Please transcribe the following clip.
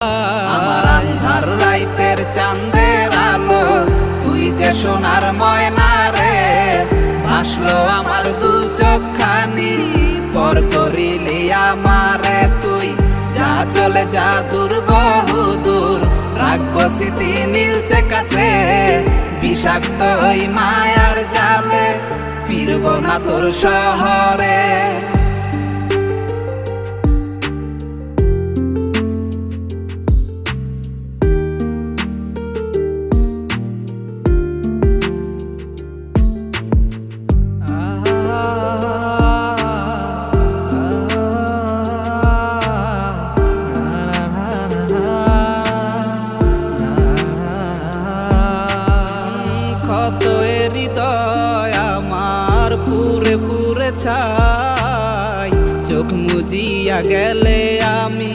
আমার আন্ধার রাইতের চাঁদের আলো, তুই যে সোনার ময়না রে। ভাসলো আমার দু চোখখানি, পর করিলি আমারে তুই। যা চলে যা দূর বহু দূর, রাখবো স্মৃতি নীলচে কাছে। বিষাক্ত ওই মায়ার জালে, ফিরবো না তোর শহরে। কত হৃদয় আমার পুরে পুরে ছাই, চোখ মুজিয়া গেলে আমি